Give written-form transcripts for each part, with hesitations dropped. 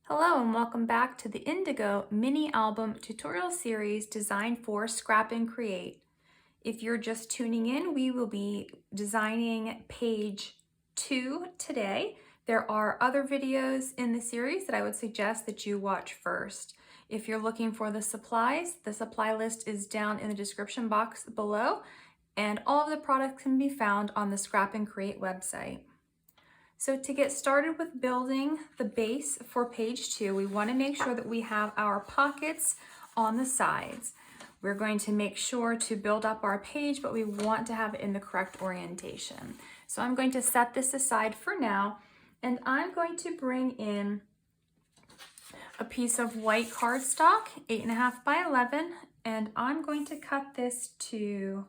Hello and welcome back to the Indigo mini album tutorial series designed for ScrapNCreate. If you're just tuning in, we will be designing page 2 today. There are other videos in the series that I would suggest that you watch first. If you're looking for the supplies, the supply list is down in the description box below, and all of the products can be found on the ScrapNCreate website. So to get started with building the base for page 2, we want to make sure that we have our pockets on the sides. We're going to make sure to build up our page, but we want to have it in the correct orientation. So I'm going to set this aside for now, and I'm going to bring in a piece of white cardstock, 8.5 by 11, and I'm going to cut this to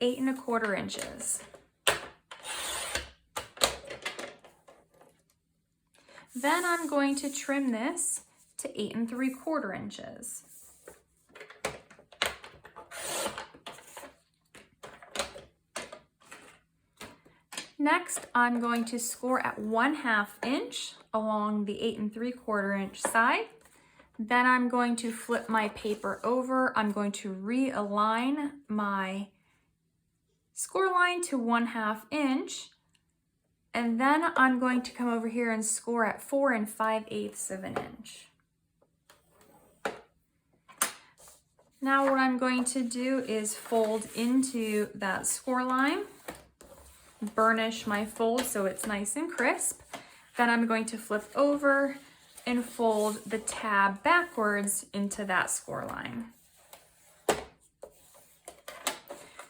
8.25 inches. Then I'm going to trim this to 8.75 inches. Next, I'm going to score at 1/2 inch along the 8.75 inch side. Then I'm going to flip my paper over. I'm going to realign my score line to 1/2 inch. And then I'm going to come over here and score at 4 5/8 of an inch. Now what I'm going to do is fold into that score line, burnish my fold so it's nice and crisp. Then I'm going to flip over and fold the tab backwards into that score line.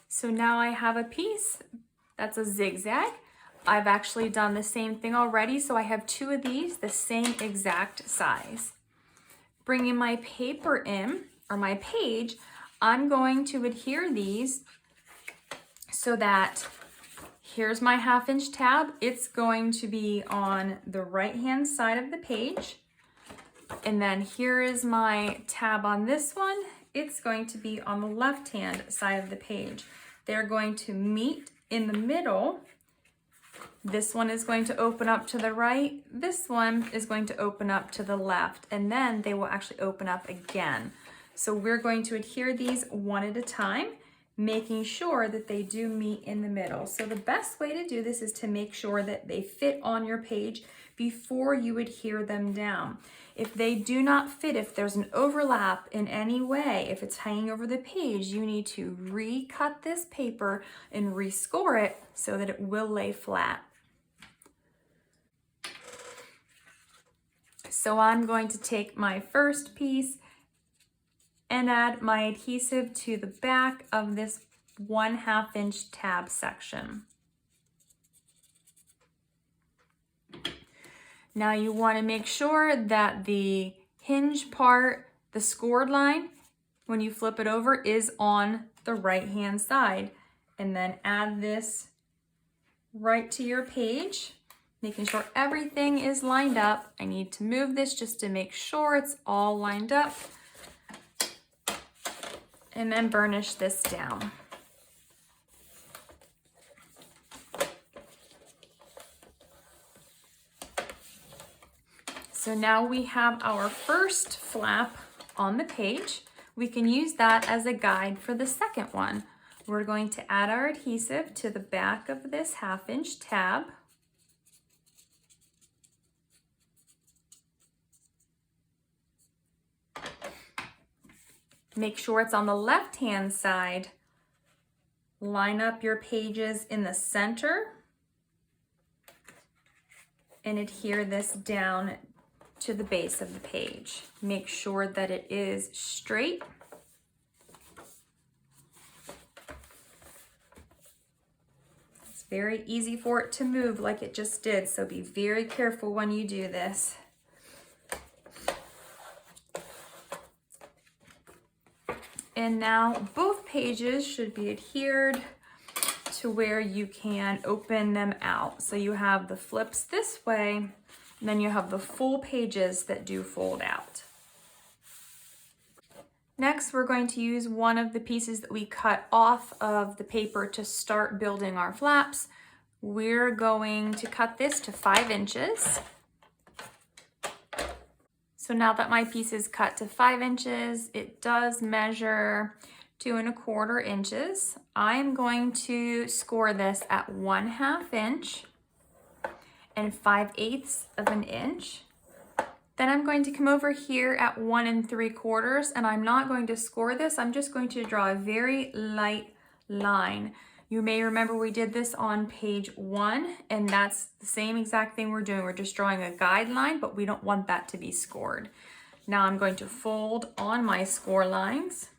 So now I have a piece that's a zigzag. I've actually done the same thing already, so I have 2 of these, the same exact size. Bringing my paper in, or my page, I'm going to adhere these so that here's my 1/2 inch tab. It's going to be on the right-hand side of the page. And then here is my tab on this one. It's going to be on the left-hand side of the page. They're going to meet in the middle. This one is going to open up to the right. This one is going to open up to the left, and then they will actually open up again. So we're going to adhere these one at a time, making sure that they do meet in the middle. So the best way to do this is to make sure that they fit on your page before you adhere them down. If they do not fit, if there's an overlap in any way, if it's hanging over the page, you need to recut this paper and rescore it so that it will lay flat. So I'm going to take my first piece and add my adhesive to the back of this 1/2 inch tab section. Now you want to make sure that the hinge part, the scored line, when you flip it over, is on the right-hand side. And then add this right to your page, making sure everything is lined up. I need to move this just to make sure it's all lined up. And then burnish this down. So now we have our first flap on the page. We can use that as a guide for the second one. We're going to add our adhesive to the back of this 1/2 inch tab. Make sure it's on the left-hand side. Line up your pages in the center and adhere this down to the base of the page. Make sure that it is straight. It's very easy for it to move like it just did, so be very careful when you do this. And now both pages should be adhered to where you can open them out. So you have the flips this way, and then you have the full pages that do fold out. Next, we're going to use one of the pieces that we cut off of the paper to start building our flaps. We're going to cut this to 5 inches. So now that my piece is cut to 5 inches, it does measure 2¼ inches. I'm going to score this at 1/2 inch and 5/8 of an inch. Then I'm going to come over here at 1 3/4, and I'm not going to score this. I'm just going to draw a very light line. You may remember we did this on page 1, and that's the same exact thing we're doing. We're just drawing a guideline, but we don't want that to be scored. Now I'm going to fold on my score lines.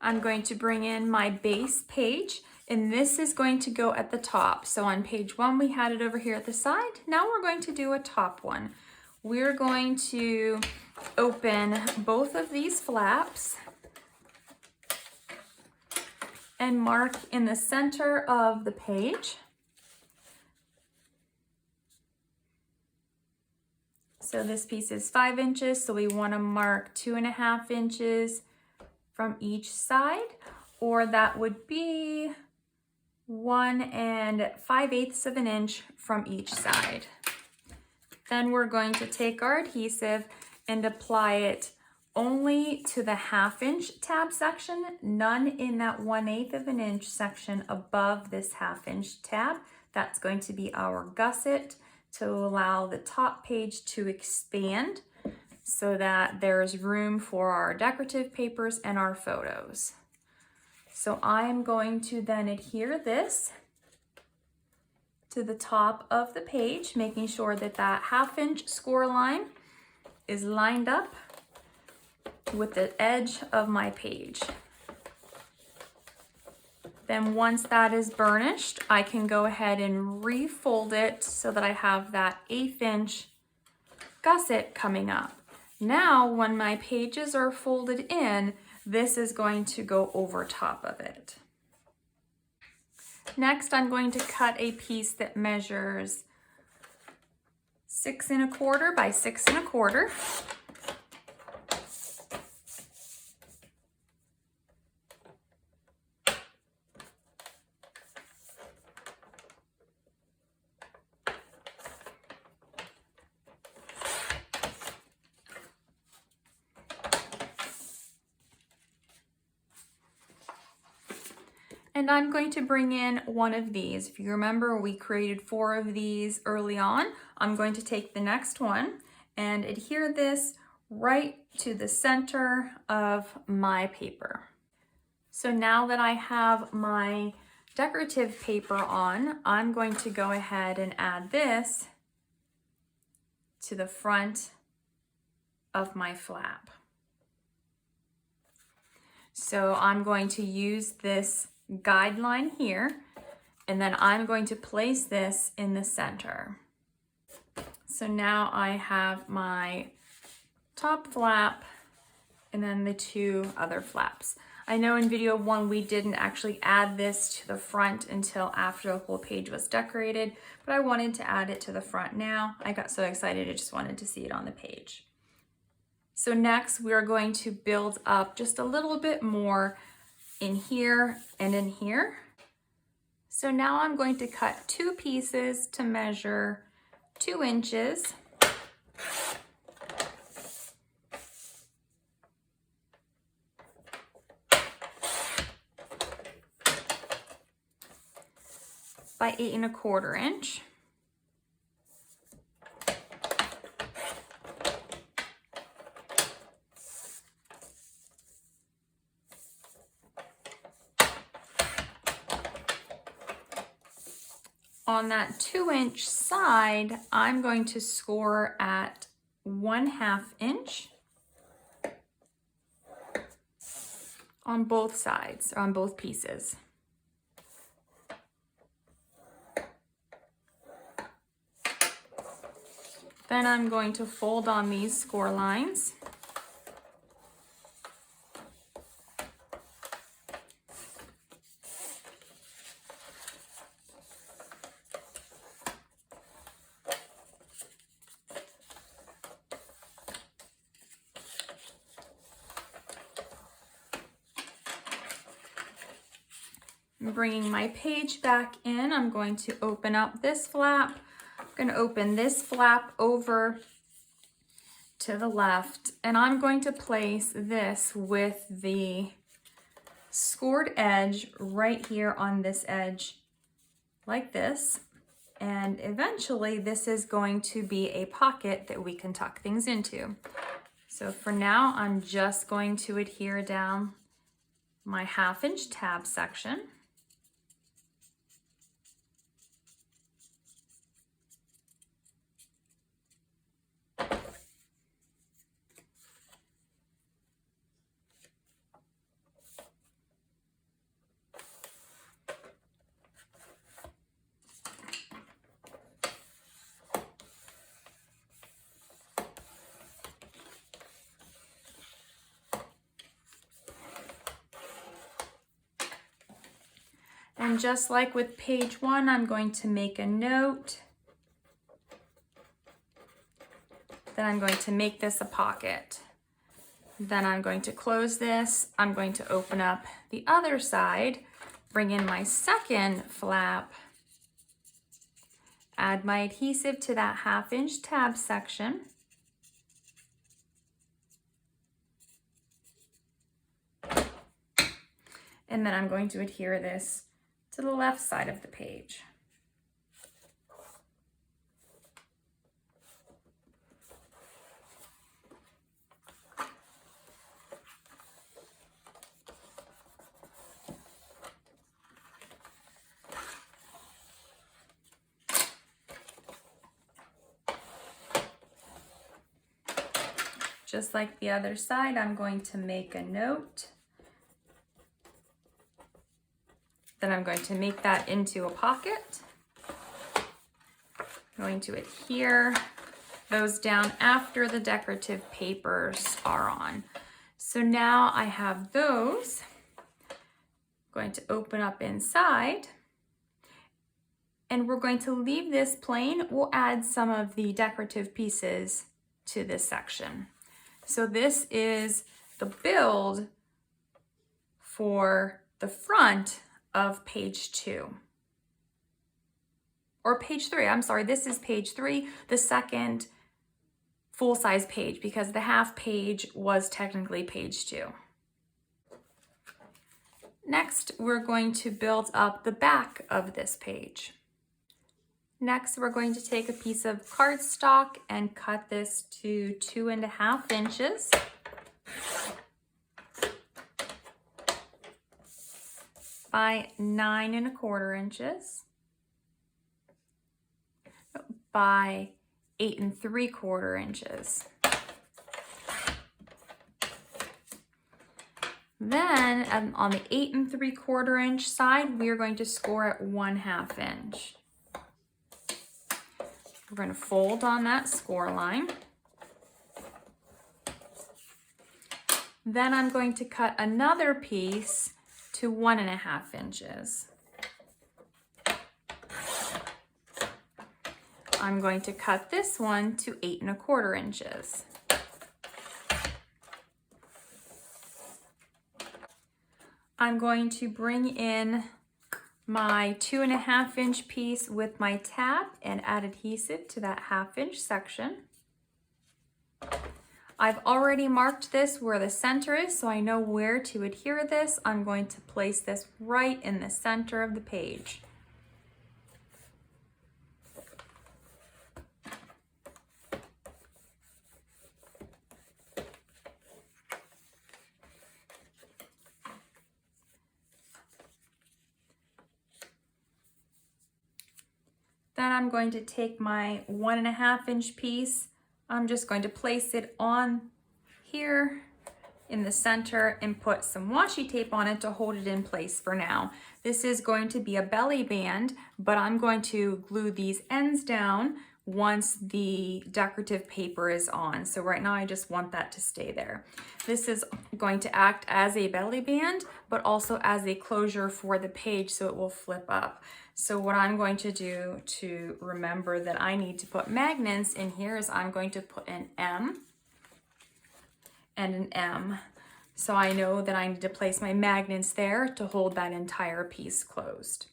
I'm going to bring in my base page, and this is going to go at the top. So on page 1, we had it over here at the side. Now we're going to do a top one. We're going to open both of these flaps and mark in the center of the page. So this piece is 5 inches, so we want to mark 2½ inches from each side, or that would be 1 5/8 of an inch from each side. Then we're going to take our adhesive and apply it only to the 1/2 inch tab section, none in that 1/8 of an inch section above this 1/2 inch tab. That's going to be our gusset to allow the top page to expand, so that there's room for our decorative papers and our photos. So I'm going to then adhere this to the top of the page, making sure that that 1/2 inch score line is lined up with the edge of my page. Then once that is burnished, I can go ahead and refold it so that I have that 1/8 inch gusset coming up. Now, when my pages are folded in, this is going to go over top of it. Next, I'm going to cut a piece that measures 6 1/4 by 6 1/4. And I'm going to bring in one of these. If you remember, we created 4 of these early on. I'm going to take the next one and adhere this right to the center of my paper. So now that I have my decorative paper on, I'm going to go ahead and add this to the front of my flap. So I'm going to use this guideline here, and then I'm going to place this in the center. So now I have my top flap and then the 2 other flaps. I know in video 1 we didn't actually add this to the front until after the whole page was decorated, but I wanted to add it to the front now. I got so excited I just wanted to see it on the page. So next we are going to build up just a little bit more in here and in here. So now I'm going to cut 2 pieces to measure 2 inches. By 8 1/4 inch. On that 2 inch side, I'm going to score at 1/2 inch on both sides, or on both pieces. Then I'm going to fold on these score lines. I'm bringing my page back in. I'm going to open up this flap. I'm going to open this flap over to the left, and I'm going to place this with the scored edge right here on this edge like this. And eventually this is going to be a pocket that we can tuck things into. So for now, I'm just going to adhere down my 1/2 inch tab section. And just like with page 1, I'm going to make a note. Then I'm going to make this a pocket. Then I'm going to close this. I'm going to open up the other side, bring in my second flap, add my adhesive to that 1/2 inch tab section. And then I'm going to adhere this to the left side of the page. Just like the other side, I'm going to make a note. Then I'm going to make that into a pocket. I'm going to adhere those down after the decorative papers are on. So now I have those. I'm going to open up inside. And we're going to leave this plain. We'll add some of the decorative pieces to this section. So this is the build for the front of page 2. Or page 3, I'm sorry, this is page 3, the second full-size page, because the 1/2 page was technically page 2. Next, we're going to build up the back of this page. Next, we're going to take a piece of cardstock and cut this to 2.5 inches. By 9.25 inches. By 8.75 inches. Then on the 8.75 inch side, we are going to score at 1/2 inch. We're going to fold on that score line. Then I'm going to cut another piece to 1.5 inches. I'm going to cut this one to 8.25 inches. I'm going to bring in my 2.5 inch piece with my tab and add adhesive to that 1/2 inch section. I've already marked this where the center is, so I know where to adhere this. I'm going to place this right in the center of the page. Then I'm going to take my 1.5 inch piece. I'm just going to place it on here in the center and put some washi tape on it to hold it in place for now. This is going to be a belly band, but I'm going to glue these ends down once the decorative paper is on. So right now I just want that to stay there. This is going to act as a belly band, but also as a closure for the page so it will flip up. So what I'm going to do to remember that I need to put magnets in here is I'm going to put an M and an M. So I know that I need to place my magnets there to hold that entire piece closed.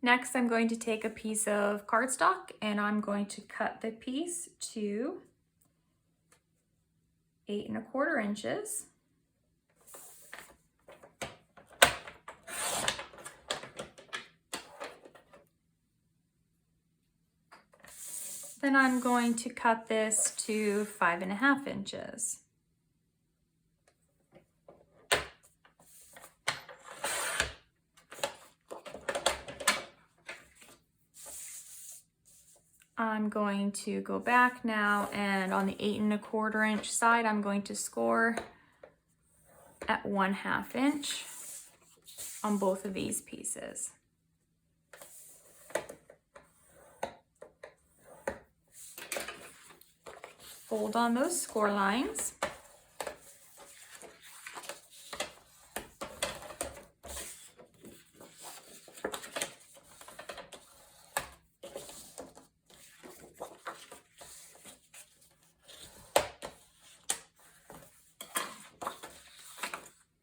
Next, I'm going to take a piece of cardstock and I'm going to cut the piece to 8 1/4 inches. Then I'm going to cut this to 5 1/2 inches. I'm going to go back now, and on the 8 1/4 inch side, I'm going to score at 1/2 inch on both of these pieces. Fold on those score lines.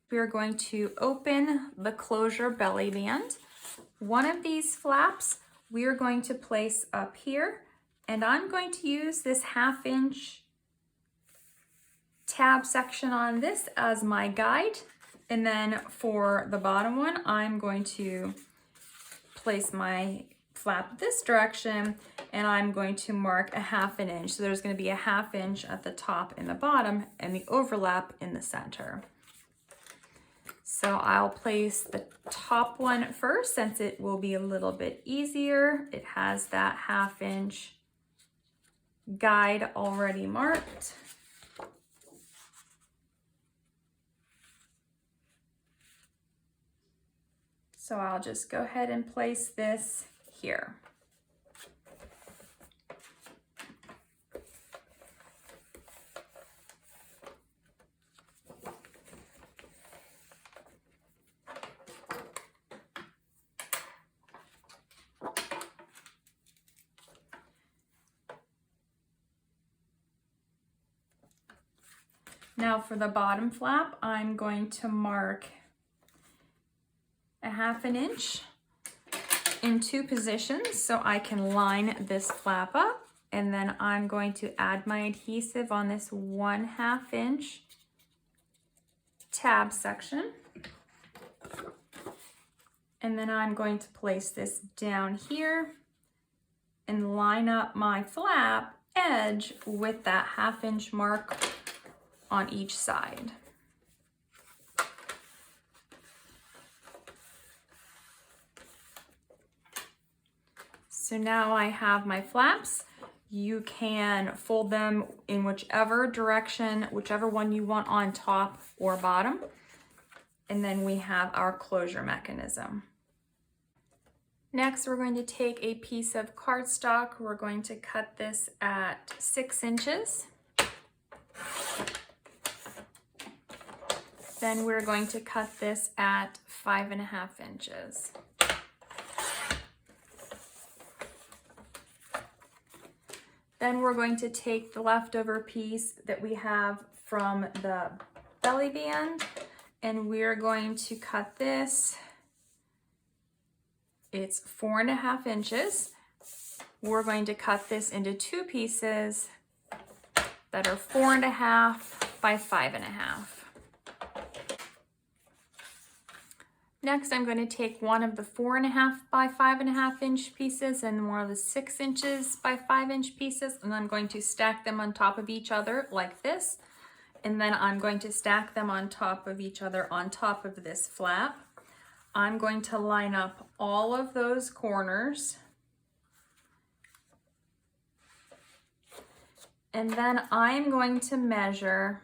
We are going to open the closure belly band. One of these flaps we are going to place up here, and I'm going to use this 1/2 inch tab section on this as my guide. And then for the bottom one, I'm going to place my flap this direction, and I'm going to mark a 1/2 inch. So there's going to be a 1/2 inch at the top and the bottom, and the overlap in the center. So I'll place the top one first since it will be a little bit easier. It has that 1/2 inch guide already marked. So I'll just go ahead and place this here. Now for the bottom flap, I'm going to mark a 1/2 inch in 2 positions so I can line this flap up, and then I'm going to add my adhesive on this 1/2 inch tab section. And then I'm going to place this down here and line up my flap edge with that 1/2 inch mark on each side. So now I have my flaps. You can fold them in whichever direction, whichever one you want on top or bottom. And then we have our closure mechanism. Next, we're going to take a piece of cardstock. We're going to cut this at 6 inches. Then we're going to cut this at 5 1/2 inches. Then we're going to take the leftover piece that we have from the belly band, and we're going to cut this. It's 4 1/2 inches. We're going to cut this into 2 pieces that are 4 1/2 by 5 1/2. Next, I'm going to take one of the 4 1/2 by 5 1/2 inch pieces and one of the 6 inches by 5 inch pieces, and I'm going to stack them on top of each other like this. And then I'm going to stack them on top of each other on top of this flap. I'm going to line up all of those corners. And then I'm going to measure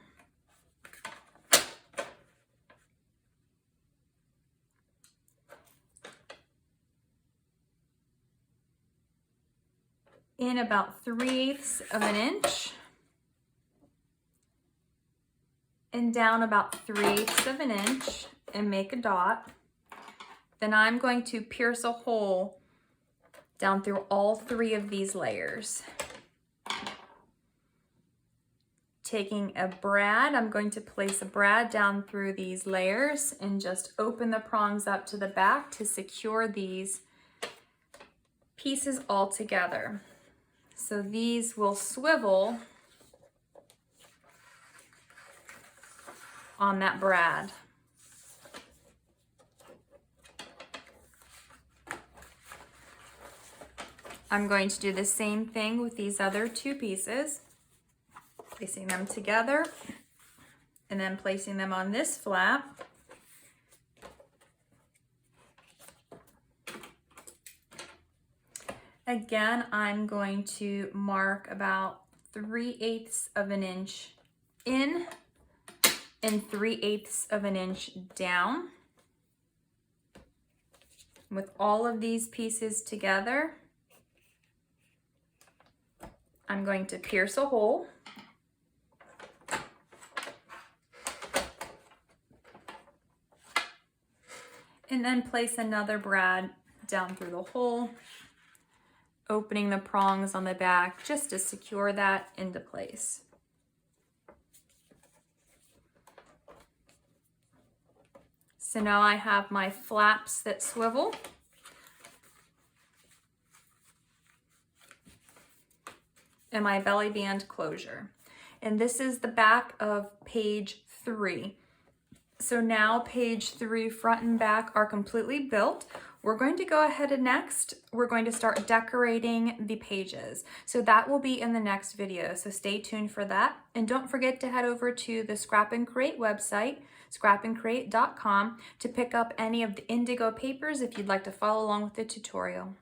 in about 3/8 of an inch and down about 3/8 of an inch and make a dot. Then I'm going to pierce a hole down through all 3 of these layers. Taking a brad, I'm going to place a brad down through these layers and just open the prongs up to the back to secure these pieces all together. So these will swivel on that brad. I'm going to do the same thing with these other two pieces, placing them together and then placing them on this flap. Again, I'm going to mark about 3/8 of an inch in and 3/8 of an inch down. With all of these pieces together, I'm going to pierce a hole. And then place another brad down through the hole, opening the prongs on the back just to secure that into place. So now I have my flaps that swivel. And my belly band closure. And this is the back of page 3. So now page 3 front and back are completely built. We're going to go ahead and next, we're going to start decorating the pages. So that will be in the next video, so stay tuned for that. And don't forget to head over to the ScrapNCreate website, scrapncreate.com, to pick up any of the indigo papers if you'd like to follow along with the tutorial.